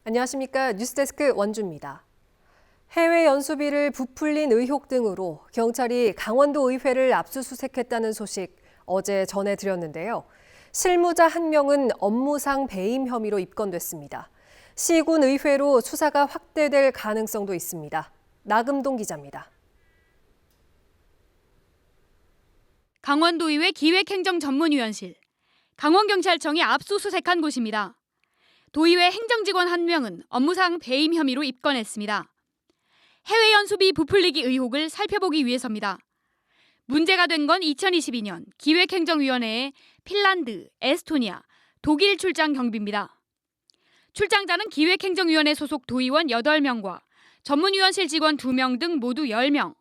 안녕하십니까. 뉴스데스크 원주입니다. 해외 연수비를 부풀린 의혹 등으로 경찰이 강원도 의회를 압수수색했다는 소식 어제 전해드렸는데요. 실무자 한 명은 업무상 배임 혐의로 입건됐습니다. 시군 의회로 수사가 확대될 가능성도 있습니다. 나금동 기자입니다. 강원도의회 기획행정전문위원실, 강원경찰청이 압수수색한 곳입니다. 도의회 행정직원 한 명은 업무상 배임 혐의로 입건했습니다. 해외 연수비 부풀리기 의혹을 살펴보기 위해서입니다. 문제가 된 건 2022년 기획행정위원회에 핀란드, 에스토니아, 독일 출장 경비입니다. 출장자는 기획행정위원회 소속 도의원 8명과 전문위원실 직원 2명 등 모두 10명.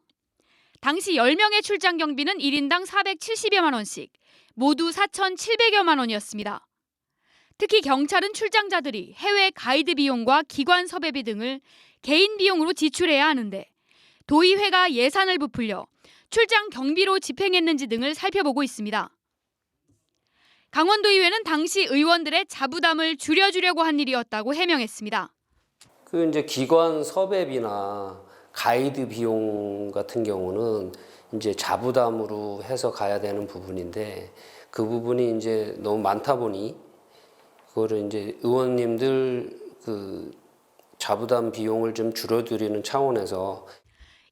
당시 10명의 출장 경비는 1인당 470여만 원씩, 모두 4,700여만 원이었습니다. 특히 경찰은 출장자들이 해외 가이드 비용과 기관 섭외비 등을 개인 비용으로 지출해야 하는데 도의회가 예산을 부풀려 출장 경비로 집행했는지 등을 살펴보고 있습니다. 강원도의회는 당시 의원들의 자부담을 줄여주려고 한 일이었다고 해명했습니다. 이제 기관 섭외비나 가이드 비용 같은 경우는 이제 자부담으로 해서 가야 되는 부분인데 그 부분이 이제 너무 많다 보니 그거를 이제 의원님들 자부담 비용을 좀 줄여드리는 차원에서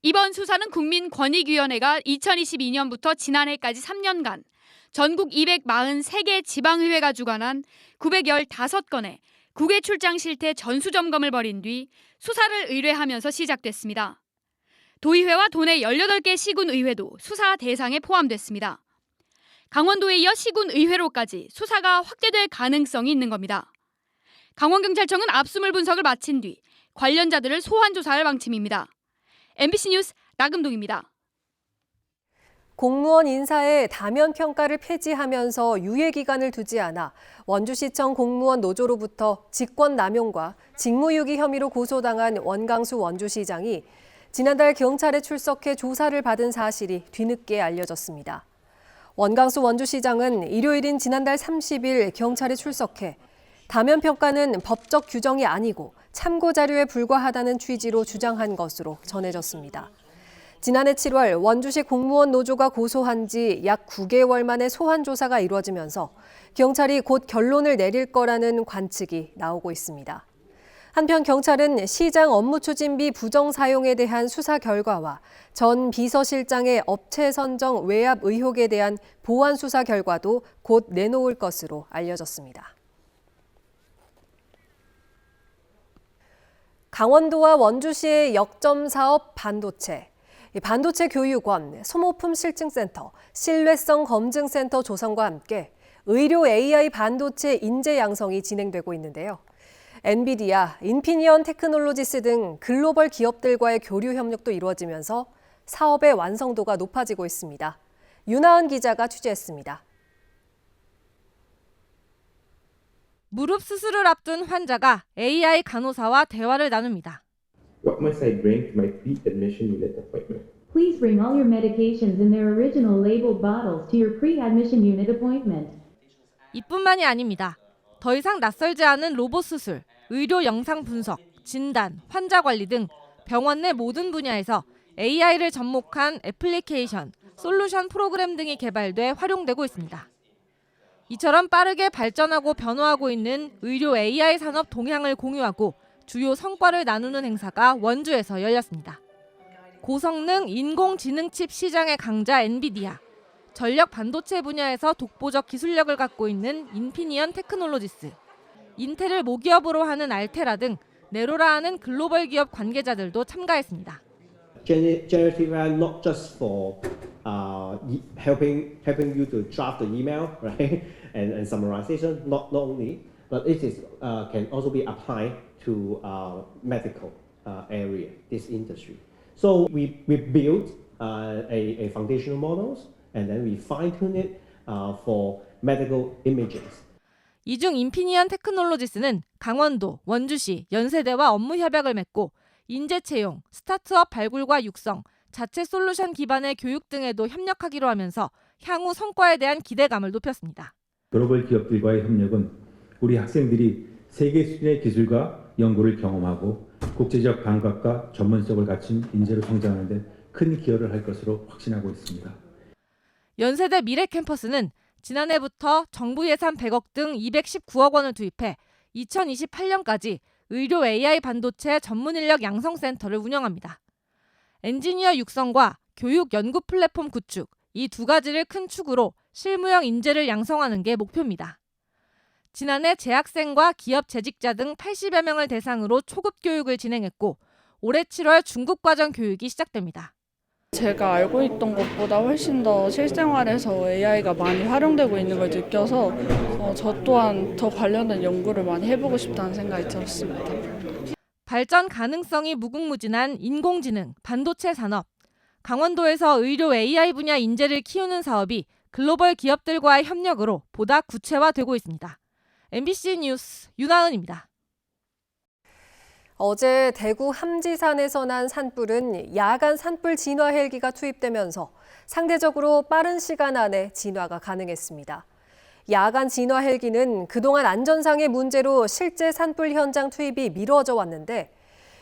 이번 수사는 국민권익위원회가 2022년부터 지난해까지 3년간 전국 243개 지방의회가 주관한 915건의 국외 출장 실태 전수점검을 벌인 뒤 수사를 의뢰하면서 시작됐습니다. 도의회와 도내 18개 시군의회도 수사 대상에 포함됐습니다. 강원도에 이어 시군의회로까지 수사가 확대될 가능성이 있는 겁니다. 강원경찰청은 압수물 분석을 마친 뒤 관련자들을 소환 조사할 방침입니다. MBC 뉴스 나금동입니다. 공무원 인사의 다면 평가를 폐지하면서 유예 기간을 두지 않아 원주시청 공무원 노조로부터 직권 남용과 직무유기 혐의로 고소당한 원강수 원주시장이 지난달 경찰에 출석해 조사를 받은 사실이 뒤늦게 알려졌습니다. 원강수 원주시장은 일요일인 지난달 30일 경찰에 출석해 다면 평가는 법적 규정이 아니고 참고 자료에 불과하다는 취지로 주장한 것으로 전해졌습니다. 지난해 7월 원주시 공무원 노조가 고소한 지 약 9개월 만에 소환 조사가 이루어지면서 경찰이 곧 결론을 내릴 거라는 관측이 나오고 있습니다. 한편 경찰은 시장 업무 추진비 부정 사용에 대한 수사 결과와 전 비서실장의 업체 선정 외압 의혹에 대한 보완 수사 결과도 곧 내놓을 것으로 알려졌습니다. 강원도와 원주시의 역점 사업 반도체. 반도체 교육원, 소모품 실증센터, 신뢰성 검증센터 조성과 함께 의료 AI 반도체 인재 양성이 진행되고 있는데요. 엔비디아, 인피니언 테크놀로지스 등 글로벌 기업들과의 교류 협력도 이루어지면서 사업의 완성도가 높아지고 있습니다. 윤하은 기자가 취재했습니다. 무릎 수술을 앞둔 환자가 AI 간호사와 대화를 나눕니다. What must I bring to my pre-admission unit appointment? Please bring all your medications in their original labeled bottles to your pre-admission unit appointment. 이뿐만이 아닙니다. 더 이상 낯설지 않은 로봇 수술, 의료 영상 분석, 진단, 환자 관리 등 병원 내 모든 분야에서 AI를 접목한 애플리케이션, 솔루션 프로그램 등이 개발돼 활용되고 있습니다. 이처럼 빠르게 발전하고 변화하고 있는 의료 AI 산업 동향을 공유하고 주요 성과를 나누는 행사가 원주에서 열렸습니다. 고성능 인공지능 칩 시장의 강자 엔비디아, 전력 반도체 분야에서 독보적 기술력을 갖고 있는 인피니언 테크놀로지스, 인텔을 모기업으로 하는 알테라 등 네로라하는 글로벌 기업 관계자들도 참가했습니다. Generative AI not just for helping you to draft the email, right, and summarization, not only, but it is can also be applied to medical area, this industry. So we built a foundational models and then we fine-tune it for medical images. 이중 인피니언 테크놀로지스는 강원도, 원주시, 연세대와 업무 협약을 맺고 인재 채용, 스타트업 발굴과 육성, 자체 솔루션 기반의 교육 등에도 협력하기로 하면서 향후 성과에 대한 기대감을 높였습니다. 글로벌 기업들과의 협력은 우리 학생들이 세계 수준의 기술과 연구를 경험하고 국제적 감각과 전문성을 갖춘 인재로 성장하는 데 큰 기여를 할 것으로 확신하고 있습니다. 연세대 미래 캠퍼스는 지난해부터 정부 예산 100억 등 219억 원을 투입해 2028년까지 의료 AI 반도체 전문 인력 양성센터를 운영합니다. 엔지니어 육성과 교육 연구 플랫폼 구축, 이 두 가지를 큰 축으로 실무형 인재를 양성하는 게 목표입니다. 지난해 재학생과 기업 재직자 등 80여 명을 대상으로 초급 교육을 진행했고 올해 7월 중급 과정 교육이 시작됩니다. 제가 알고 있던 것보다 훨씬 더 실생활에서 AI가 많이 활용되고 있는 걸 느껴서 저 또한 더 관련된 연구를 많이 해보고 싶다는 생각이 들었습니다. 발전 가능성이 무궁무진한 인공지능, 반도체 산업, 강원도에서 의료 AI 분야 인재를 키우는 사업이 글로벌 기업들과의 협력으로 보다 구체화되고 있습니다. MBC 뉴스 윤하은입니다. 어제 대구 함지산에서 난 산불은 야간 산불 진화 헬기가 투입되면서 상대적으로 빠른 시간 안에 진화가 가능했습니다. 야간 진화 헬기는 그동안 안전상의 문제로 실제 산불 현장 투입이 미뤄져 왔는데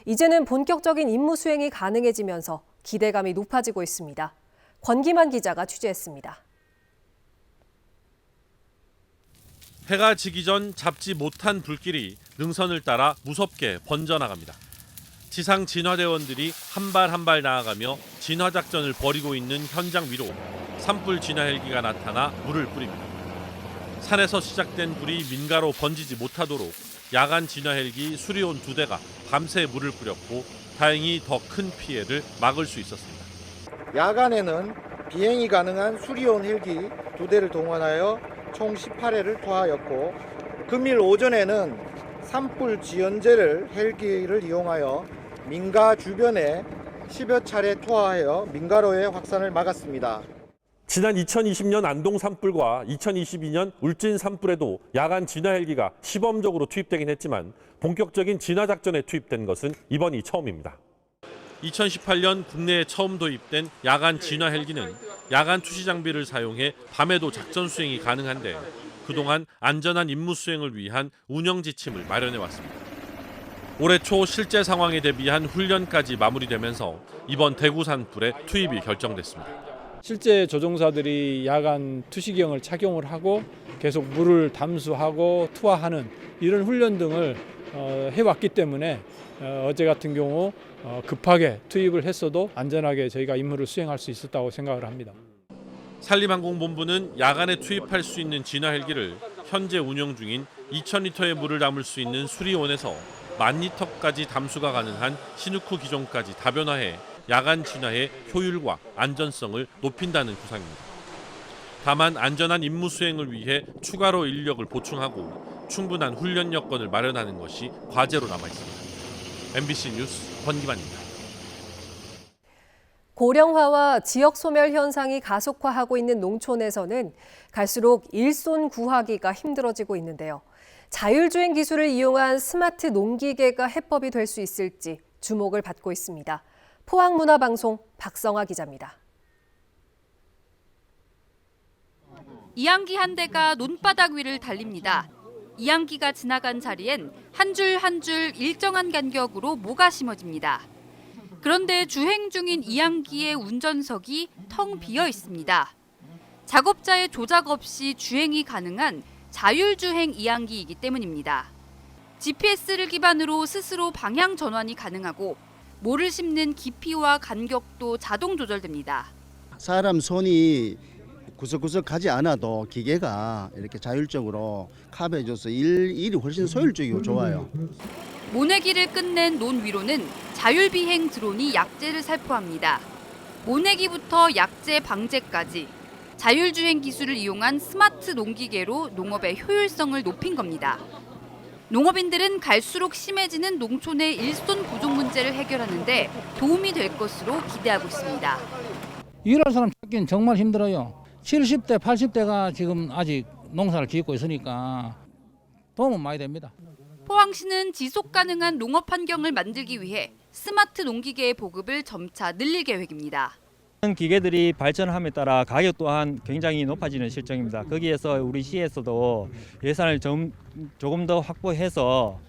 이제는 본격적인 임무 수행이 가능해지면서 기대감이 높아지고 있습니다. 권기만 기자가 취재했습니다. 해가 지기 전 잡지 못한 불길이 능선을 따라 무섭게 번져나갑니다. 지상 진화대원들이 한 발 한 발 나아가며 진화작전을 벌이고 있는 현장 위로 산불 진화 헬기가 나타나 물을 뿌립니다. 산에서 시작된 불이 민가로 번지지 못하도록 야간 진화 헬기 수리온 2대가 밤새 물을 뿌렸고 다행히 더 큰 피해를 막을 수 있었습니다. 야간에는 비행이 가능한 수리온 헬기 2대를 동원하여 총 18회를 투하하였고 금일 오전에는 산불 지연제를 헬기를 이용하여 민가 주변에 10여 차례 투하하여 민가로의 확산을 막았습니다. 지난 2020년 안동 산불과 2022년 울진 산불에도 야간 진화 헬기가 시범적으로 투입되긴 했지만 본격적인 진화 작전에 투입된 것은 이번이 처음입니다. 2018년 국내에 처음 도입된 야간 진화 헬기는 야간 투시 장비를 사용해 밤에도 작전 수행이 가능한데 그동안 안전한 임무 수행을 위한 운영 지침을 마련해 왔습니다. 올해 초 실제 상황에 대비한 훈련까지 마무리되면서 이번 대구 산불에 투입이 결정됐습니다. 실제 조종사들이 야간 투시경을 착용을 하고 계속 물을 담수하고 투하하는 이런 훈련 등을 해왔기 때문에 어제 같은 경우 급하게 투입을 했어도 안전하게 저희가 임무를 수행할 수 있었다고 생각을 합니다. 산림항공본부는 야간에 투입할 수 있는 진화 헬기를 현재 운영 중인 2,000리터의 물을 담을 수 있는 수리온에서 10,000리터까지 담수가 가능한 시누크 기종까지 다변화해 야간 진화의 효율과 안전성을 높인다는 구상입니다. 다만 안전한 임무 수행을 위해 추가로 인력을 보충하고 충분한 훈련 여건을 마련하는 것이 과제로 남아 있습니다. MBC 뉴스 권기만입니다. 고령화와 지역 소멸 현상이 가속화하고 있는 농촌에서는 갈수록 일손 구하기가 힘들어지고 있는데요. 자율주행 기술을 이용한 스마트 농기계가 해법이 될 수 있을지 주목을 받고 있습니다. 포항문화방송 박성아 기자입니다. 이항기 한 대가 논바닥 위를 달립니다. 이항기가 지나간 자리엔 한 줄 한 줄 일정한 간격으로 모가 심어집니다. 그런데 주행 중인 이항기의 운전석이 텅 비어 있습니다. 작업자의 조작 없이 주행이 가능한 자율주행 이항기이기 때문입니다. GPS를 기반으로 스스로 방향 전환이 가능하고 모를 심는 깊이와 간격도 자동 조절됩니다. 사람 손이 구석구석 가지 않아도 기계가 이렇게 자율적으로 커버해줘서 일이 훨씬 효율적이고 좋아요. 모내기를 끝낸 논 위로는 자율비행 드론이 약재를 살포합니다. 모내기부터 약재 방제까지 자율주행 기술을 이용한 스마트 농기계로 농업의 효율성을 높인 겁니다. 농업인들은 갈수록 심해지는 농촌의 일손 부족 문제를 해결하는 데 도움이 될 것으로 기대하고 있습니다. 일할 사람 찾기는 정말 힘들어요. 70대, 80대가 지금 아직 농사를 짓고 있으니까 도움은 많이 됩니다. 포항시는 지속 가능한 농업 환경을 만들기 위해 스마트 농기계의 보급을 점차 늘릴 계획입니다. 기계들이 발전함에 따라 가격 또한 굉장히 높아지는 실정입니다. 거기에서 우리 시에서도 예산을 조금 더 확보해서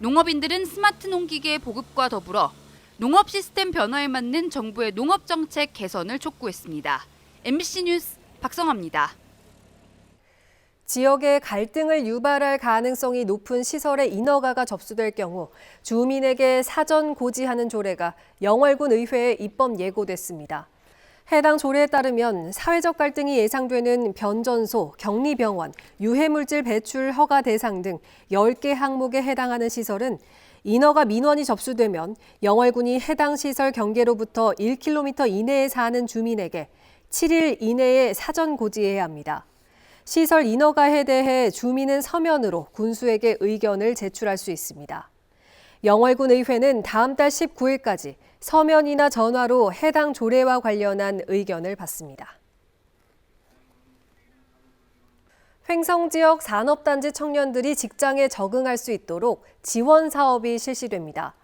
농업인들은 스마트 농기계 보급과 더불어 농업 시스템 변화에 맞는 정부의 농업 정책 개선을 촉구했습니다. MBC 뉴스 박성아입니다. 지역의 갈등을 유발할 가능성이 높은 시설에 인허가가 접수될 경우 주민에게 사전 고지하는 조례가 영월군 의회에 입법 예고됐습니다. 해당 조례에 따르면 사회적 갈등이 예상되는 변전소, 격리병원, 유해물질 배출 허가 대상 등 10개 항목에 해당하는 시설은 인허가 민원이 접수되면 영월군이 해당 시설 경계로부터 1km 이내에 사는 주민에게 7일 이내에 사전 고지해야 합니다. 시설 인허가에 대해 주민은 서면으로 군수에게 의견을 제출할 수 있습니다. 영월군 의회는 다음 달 19일까지 서면이나 전화로 해당 조례와 관련한 의견을 받습니다. 횡성 지역 산업단지 청년들이 직장에 적응할 수 있도록 지원 사업이 실시됩니다.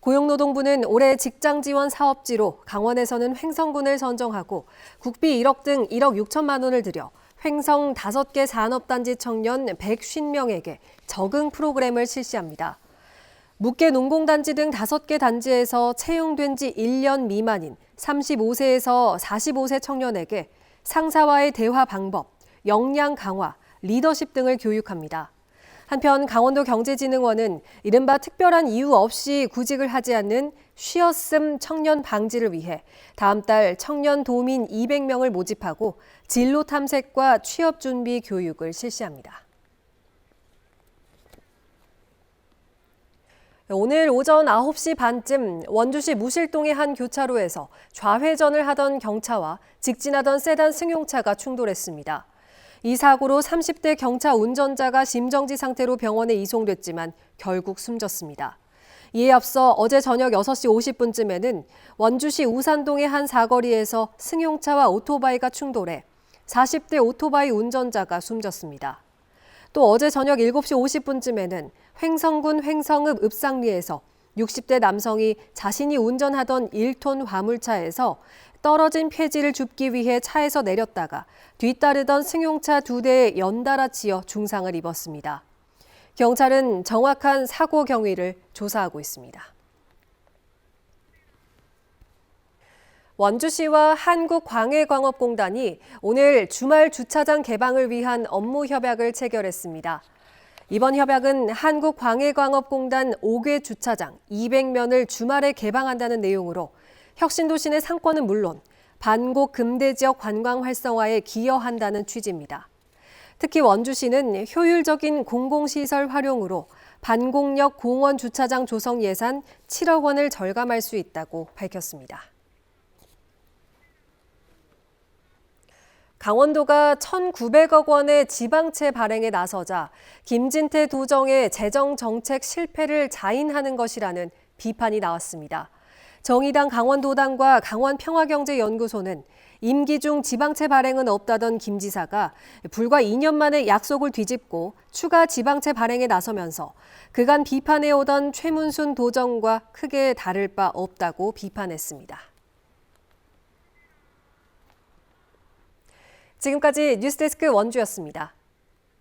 고용노동부는 올해 직장 지원 사업지로 강원에서는 횡성군을 선정하고 국비 1억 등 1억 6천만 원을 들여 횡성 5개 산업단지 청년 150명에게 적응 프로그램을 실시합니다. 묵계 농공단지 등 5개 단지에서 채용된 지 1년 미만인 35세에서 45세 청년에게 상사와의 대화 방법, 역량 강화, 리더십 등을 교육합니다. 한편 강원도 경제진흥원은 이른바 특별한 이유 없이 구직을 하지 않는 쉬었음 청년 방지를 위해 다음 달 청년 도민 200명을 모집하고 진로 탐색과 취업 준비 교육을 실시합니다. 오늘 오전 9시 반쯤 원주시 무실동의 한 교차로에서 좌회전을 하던 경차와 직진하던 세단 승용차가 충돌했습니다. 이 사고로 30대 경차 운전자가 심정지 상태로 병원에 이송됐지만 결국 숨졌습니다. 이에 앞서 어제 저녁 6시 50분쯤에는 원주시 우산동의 한 사거리에서 승용차와 오토바이가 충돌해 40대 오토바이 운전자가 숨졌습니다. 또 어제 저녁 7시 50분쯤에는 횡성군 횡성읍 읍상리에서 60대 남성이 자신이 운전하던 1톤 화물차에서 떨어진 폐지를 줍기 위해 차에서 내렸다가 뒤따르던 승용차 2대에 연달아 치여 중상을 입었습니다. 경찰은 정확한 사고 경위를 조사하고 있습니다. 원주시와 한국광해광업공단이 오늘 주말 주차장 개방을 위한 업무 협약을 체결했습니다. 이번 협약은 한국광해광업공단 5개 주차장 200면을 주말에 개방한다는 내용으로 혁신도시 내 상권은 물론 반곡 금대 지역 관광 활성화에 기여한다는 취지입니다. 특히 원주시는 효율적인 공공시설 활용으로 반곡역 공원 주차장 조성 예산 7억 원을 절감할 수 있다고 밝혔습니다. 강원도가 1,900억 원의 지방채 발행에 나서자 김진태 도정의 재정정책 실패를 자인하는 것이라는 비판이 나왔습니다. 정의당 강원도당과 강원평화경제연구소는 임기 중 지방채 발행은 없다던 김 지사가 불과 2년 만에 약속을 뒤집고 추가 지방채 발행에 나서면서 그간 비판해오던 최문순 도정과 크게 다를 바 없다고 비판했습니다. 지금까지 뉴스데스크 원주였습니다.